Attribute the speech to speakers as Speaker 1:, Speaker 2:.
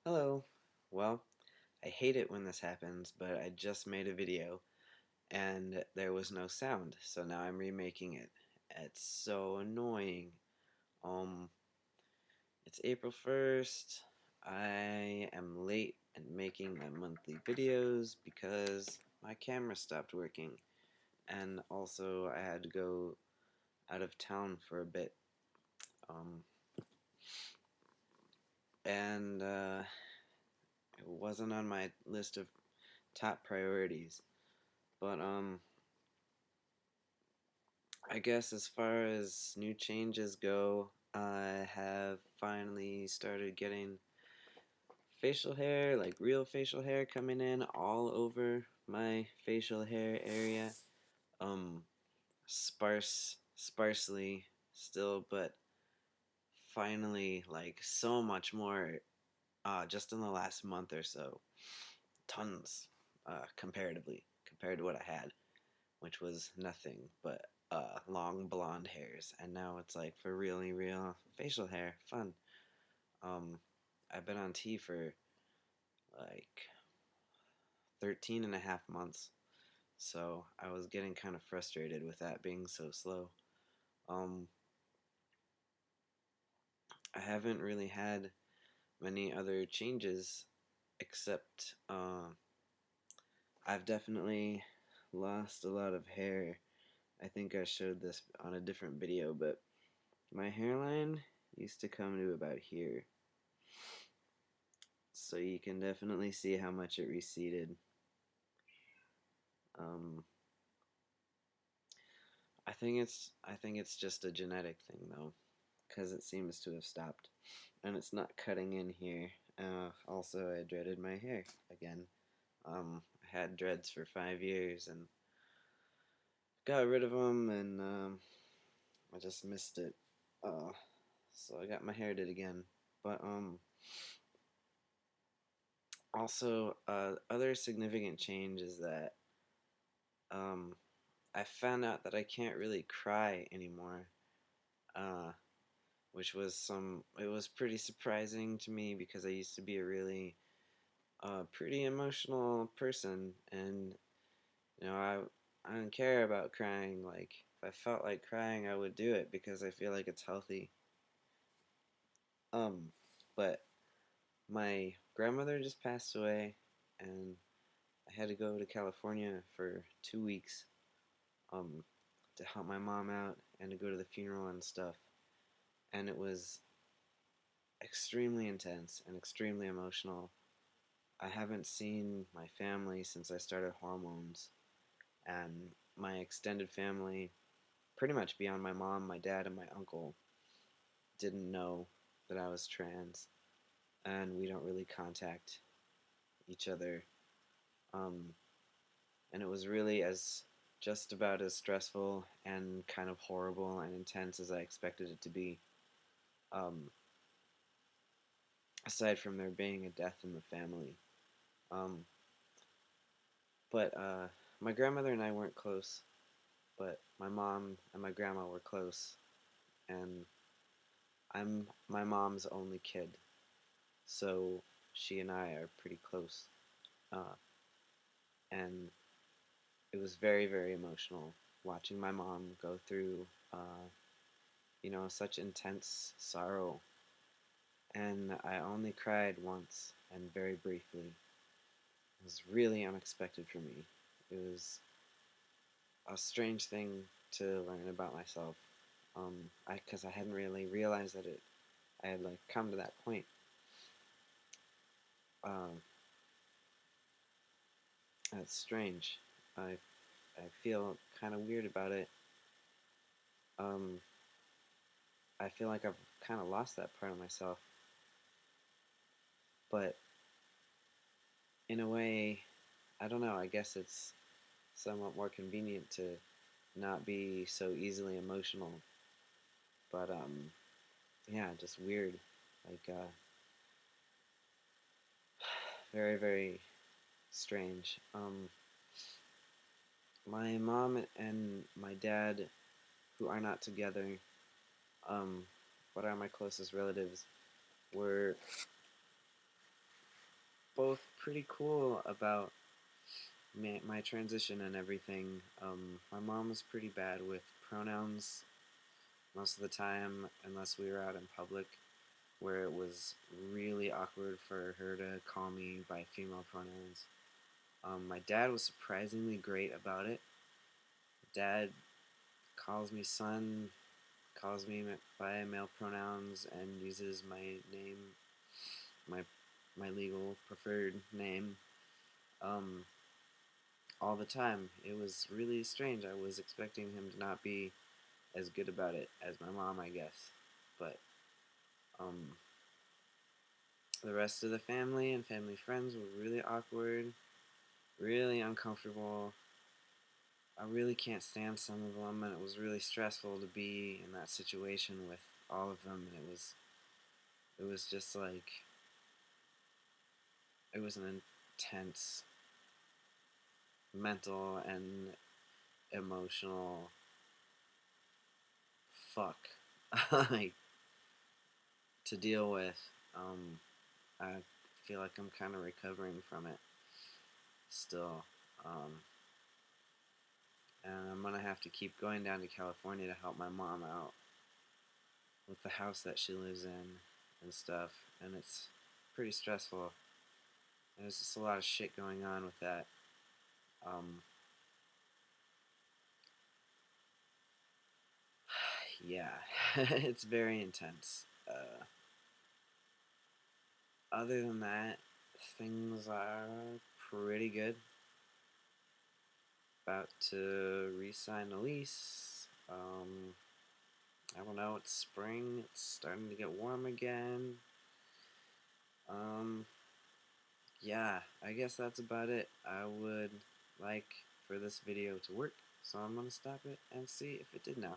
Speaker 1: Hello. Well, I hate it when this happens, but I just made a video and there was no sound, so now I'm remaking it. It's so annoying. Um, it's April 1st. I am late in making my monthly videos because my camera stopped working, and also I had to go out of town for a bit. Um, and it wasn't on my list of top priorities. But I guess as far as new changes go, I have finally started getting facial hair, like real facial hair coming in all over my facial hair area. Um, sparsely still, but finally, like so much more, just in the last month or so. Tons, comparatively, compared to what I had, which was nothing but long blonde hairs, and now it's like for really real facial hair. Fun. Um, I've been on T for like 13 and a half months, so I was getting kind of frustrated with that being so slow. Um, I haven't really had many other changes except I've definitely lost a lot of hair. I think I showed this on a different video, but my hairline used to come to about here. So you can definitely see how much it receded. Um, I think it's just a genetic thing though, because it seems to have stopped, and it's not cutting in here. Also, I dreaded my hair again. I had dreads for 5 years and got rid of them, and I just missed it. So I got my hair did again, but also other significant change is that um, I found out that I can't really cry anymore, uh, which was it was pretty surprising to me because I used to be a really pretty emotional person, and I don't care about crying. Like if I felt like crying, I would do it because I feel like it's healthy. Um, but my grandmother just passed away, and I had to go to California for 2 weeks um, to help my mom out and to go to the funeral and stuff. And it was extremely intense and extremely emotional. I haven't seen my family since I started hormones, and my extended family, pretty much beyond my mom, my dad, and my uncle, didn't know that I was trans, and we don't really contact each other. Um, and it was really as just about as stressful and kind of horrible and intense as I expected it to be. Um, Aside from there being a death in the family. Um, but my grandmother and I weren't close, but my mom and my grandma were close, and I'm my mom's only kid, so she and I are pretty close. Uh, and it was very, very emotional watching my mom go through, such intense sorrow. And I only cried once and very briefly. It was really unexpected for me. It was a strange thing to learn about myself. Because I hadn't really realized that I had like come to that point. Um, that's strange. I feel kind of weird about it. Um, I feel like I've kind of lost that part of myself. But in a way, I don't know. I guess it's somewhat more convenient to not be so easily emotional. But yeah, just weird. Like very, very strange. My mom and my dad, who are not together, um, but are my closest relatives, were pretty cool about my transition and everything. My mom was pretty bad with pronouns most of the time, unless we were out in public, where it was really awkward for her to call me by female pronouns. My dad was surprisingly great about it. Dad calls me son, calls me by male pronouns, and uses my name, my my legal preferred name, um, all the time. It was really strange. I was expecting him to not be as good about it as my mom, I guess. But um, the rest of the family and family friends were really awkward, really uncomfortable. I really can't stand some of them, and it was really stressful to be in that situation with all of them. And it was just like it was an intense mental and emotional fuck like to deal with. I feel like I'm kind of recovering from it still. Um, and I'm gonna have to keep going down to California to help my mom out with the house that she lives in and stuff. And it's pretty stressful. There's just a lot of shit going on with that. Um, yeah, it's very intense. Other than that, things are pretty good. About to re-sign a lease. I don't know. It's spring. It's starting to get warm again. Um, yeah, I guess that's about it. I would like for this video to work, so I'm gonna stop it and see if it did now.